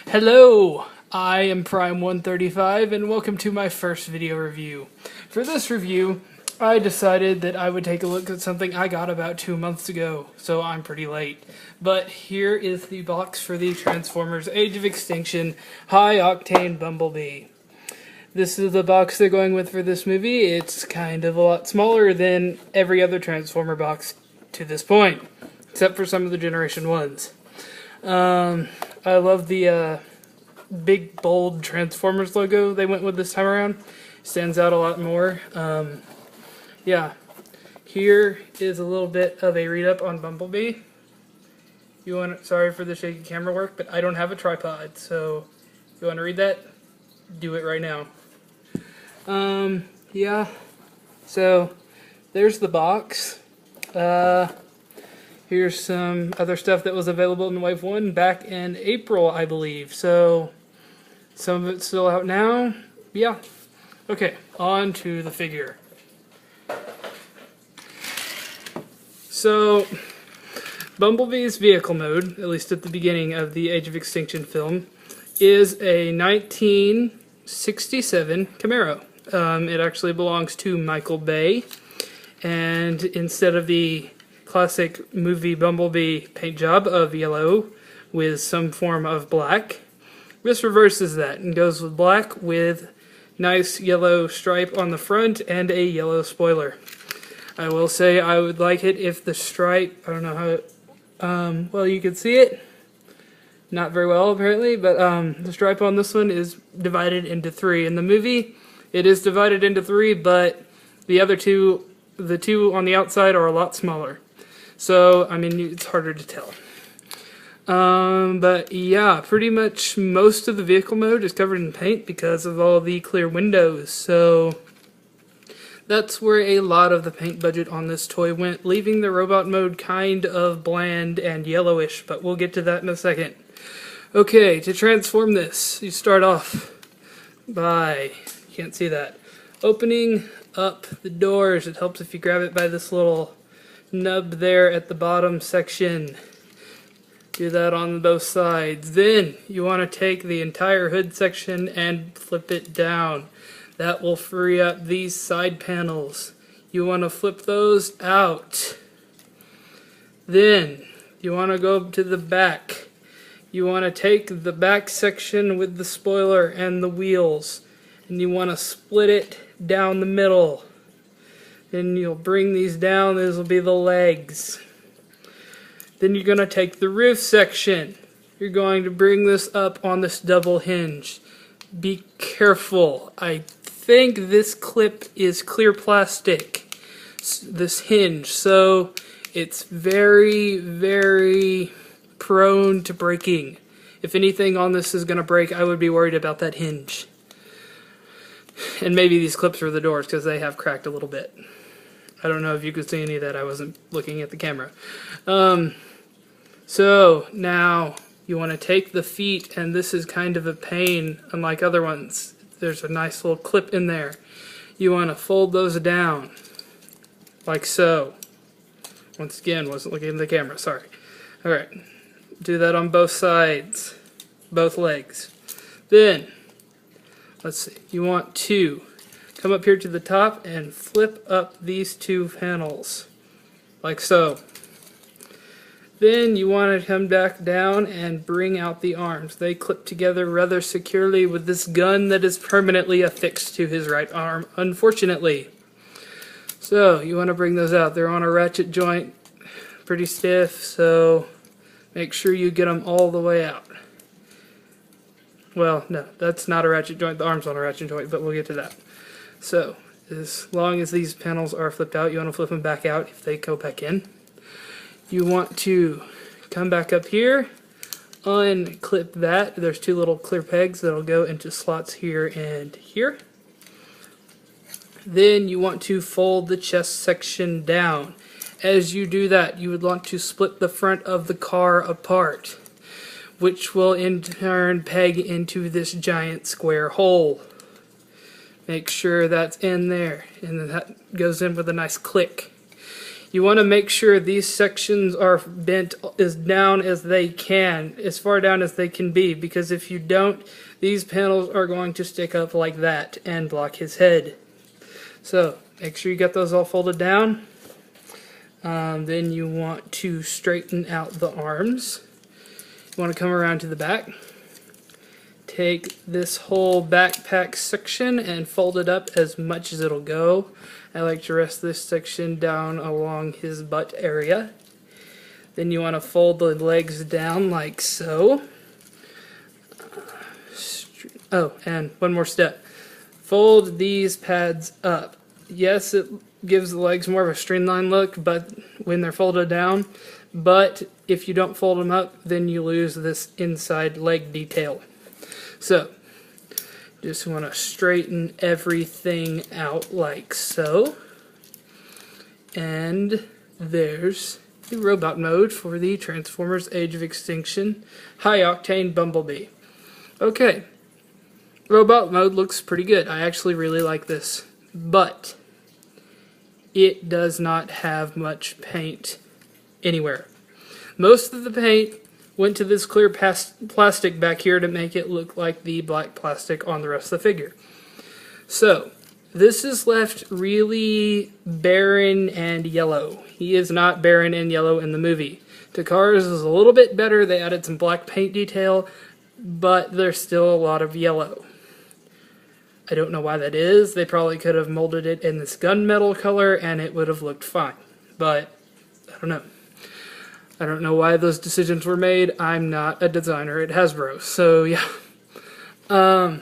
Hello, I am Prime135 and welcome to my first video review. For this review, I decided that I would take a look at something I got about 2 months ago, so I'm pretty late. But here is the box for the Transformers Age of Extinction High Octane Bumblebee. This is the box they're going with for this movie. It's kind of a lot smaller than every other Transformer box to this point, except for some of the Generation 1s. I love the big, bold Transformers logo they went with this time around. Stands out a lot more. Yeah. Here is a little bit of a read-up on Bumblebee. Sorry for the shaky camera work, but I don't have a tripod, so if you want to read that, do it right now. Yeah. So, there's the box. Here's some other stuff that was available in Wave 1 back in April, I believe. So, some of it's still out now. Yeah. Okay, on to the figure. So, Bumblebee's vehicle mode, at least at the beginning of the Age of Extinction film, is a 1967 Camaro. It actually belongs to Michael Bay, and instead of the classic movie Bumblebee paint job of yellow with some form of black, this reverses that and goes with black with nice yellow stripe on the front and a yellow spoiler. I will say I would like it if the stripe, I don't know how it, well, you can see it, not very well apparently, but the stripe on this one is divided into 3. In the movie it is divided into 3, but the other two, the two on the outside, are a lot smaller. So, I mean, it's harder to tell. But yeah, pretty much most of the vehicle mode is covered in paint because of all the clear windows. So, that's where a lot of the paint budget on this toy went, leaving the robot mode kind of bland and yellowish, but we'll get to that in a second. Okay, to transform this, you start off by, you can't see that, opening up the doors. It helps if you grab it by this little nub there at the bottom section. Do that on both sides. Then you want to take the entire hood section and flip it down. That will free up these side panels. You want to flip those out. Then you want to go to the back. You want to take the back section with the spoiler and the wheels, and you want to split it down the middle. Then you'll bring these down. These will be the legs. Then you're going to take the roof section. You're going to bring this up on this double hinge. Be careful. I think this clip is clear plastic, this hinge, so it's very, very prone to breaking. If anything on this is going to break, I would be worried about that hinge. And maybe these clips are the doors because they have cracked a little bit. I don't know if you could see any of that. I wasn't looking at the camera. So now you want to take the feet, and this is kind of a pain unlike other ones. There's a nice little clip in there. You want to fold those down like so. Once again, wasn't looking at the camera, sorry. Alright, do that on both sides, both legs. Then, let's see, you want to come up here to the top and flip up these 2 panels, like so. Then you want to come back down and bring out the arms. They clip together rather securely with this gun that is permanently affixed to his right arm, unfortunately. So, you want to bring those out. They're on a ratchet joint, pretty stiff, so make sure you get them all the way out. Well, no, that's not a ratchet joint. The arm's on a ratchet joint, but we'll get to that. So, as long as these panels are flipped out, you want to flip them back out if they go back in. You want to come back up here, unclip that. There's 2 little clear pegs that'll go into slots here and here. Then you want to fold the chest section down. As you do that, you would want to split the front of the car apart, which will in turn peg into this giant square hole. Make sure that's in there, and that goes in with a nice click. You want to make sure these sections are bent as down as they can, as far down as they can be, because if you don't, these panels are going to stick up like that and block his head. So make sure you got those all folded down. Then you want to straighten out the arms. You want to come around to the back. Take this whole backpack section and fold it up as much as it'll go. I like to rest this section down along his butt area. Then you want to fold the legs down like so. Oh, and one more step. Fold these pads up. Yes, it gives the legs more of a streamlined look, but when they're folded down, but if you don't fold them up, then you lose this inside leg detail. So, just want to straighten everything out like so. And there's the robot mode for the Transformers Age of Extinction High Octane Bumblebee. Okay, robot mode looks pretty good. I actually really like this, but it does not have much paint anywhere. Most of the paint went to this clear plastic back here to make it look like the black plastic on the rest of the figure. So, this is left really barren and yellow. He is not barren and yellow in the movie. Takar's is a little bit better. They added some black paint detail, but there's still a lot of yellow. I don't know why that is. They probably could have molded it in this gunmetal color and it would have looked fine. But, I don't know. I don't know why those decisions were made. I'm not a designer at Hasbro, so yeah. But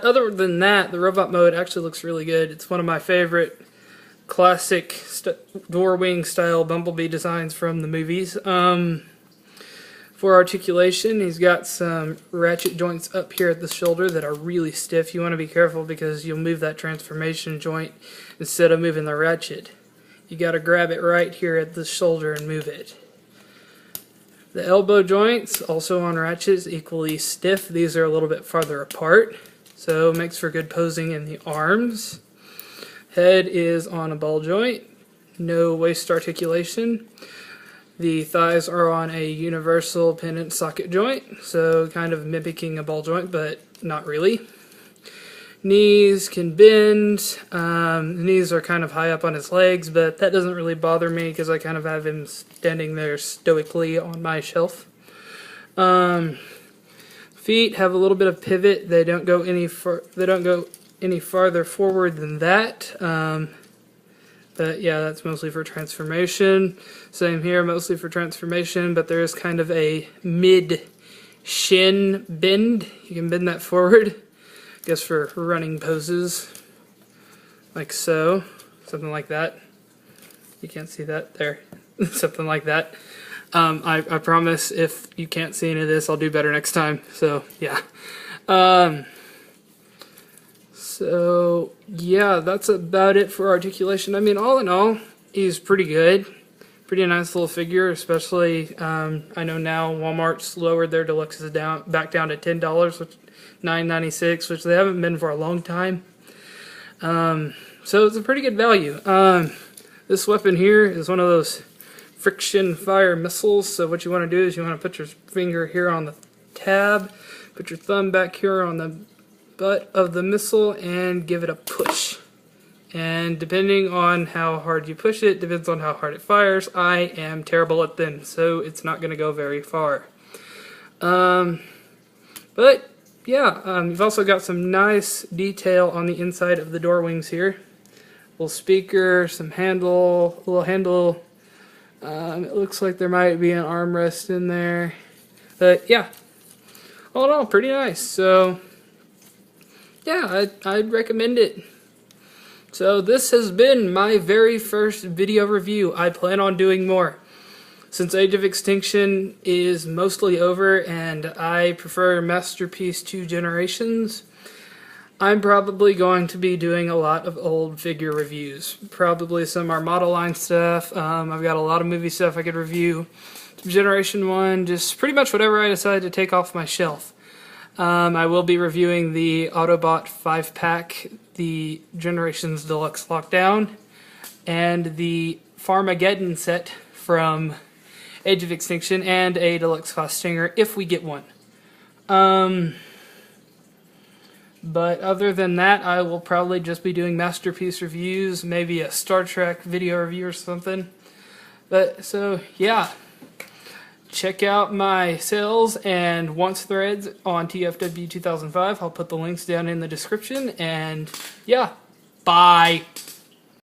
other than that, the robot mode actually looks really good. It's one of my favorite classic door wing style Bumblebee designs from the movies. For articulation, he's got some ratchet joints up here at the shoulder that are really stiff. You want to be careful because you'll move that transformation joint instead of moving the ratchet. You got to grab it right here at the shoulder and move it. The elbow joints, also on ratchets, equally stiff. These are a little bit farther apart, so it makes for good posing in the arms. Head is on a ball joint, no waist articulation. The thighs are on a universal pennant socket joint, so kind of mimicking a ball joint, but not really. Knees can bend. Knees are kind of high up on his legs, but that doesn't really bother me because I kind of have him standing there stoically on my shelf. Feet have a little bit of pivot. They don't go any farther forward than that. But yeah, that's mostly for transformation. Same here, mostly for transformation, but there is kind of a mid-shin bend. You can bend that forward. I guess for running poses, like so, something like that. You can't see that there, something like that. I promise if you can't see any of this, I'll do better next time. So yeah, so yeah, that's about it for articulation. I mean, all in all, he's pretty good. Pretty nice little figure, especially I know now Walmart's lowered their deluxes back down to $10, which $9.96, which they haven't been for a long time. So it's a pretty good value. This weapon here is one of those friction fire missiles. So what you want to do is you want to put your finger here on the tab, put your thumb back here on the butt of the missile, and give it a push. And depending on how hard you push it, depends on how hard it fires. I am terrible at them, so it's not going to go very far. But yeah, you've also got some nice detail on the inside of the door wings here. Little speaker, some handle, little handle. It looks like there might be an armrest in there. But yeah, all in all, pretty nice. So yeah, I'd recommend it. So this has been my very first video review. I plan on doing more. Since Age of Extinction is mostly over and I prefer Masterpiece 2 Generations, I'm probably going to be doing a lot of old figure reviews. Probably some Armada line stuff. I've got a lot of movie stuff I could review. Generation 1, just pretty much whatever I decide to take off my shelf. I will be reviewing the Autobot 5-pack, the Generations Deluxe Lockdown. and the Farmageddon set from Age of Extinction, and a deluxe cost stinger if we get one. But other than that, I will probably just be doing masterpiece reviews, maybe a Star Trek video review or something. But so yeah, check out my sales and wants threads on TFW 2005. I'll put the links down in the description, and yeah, bye.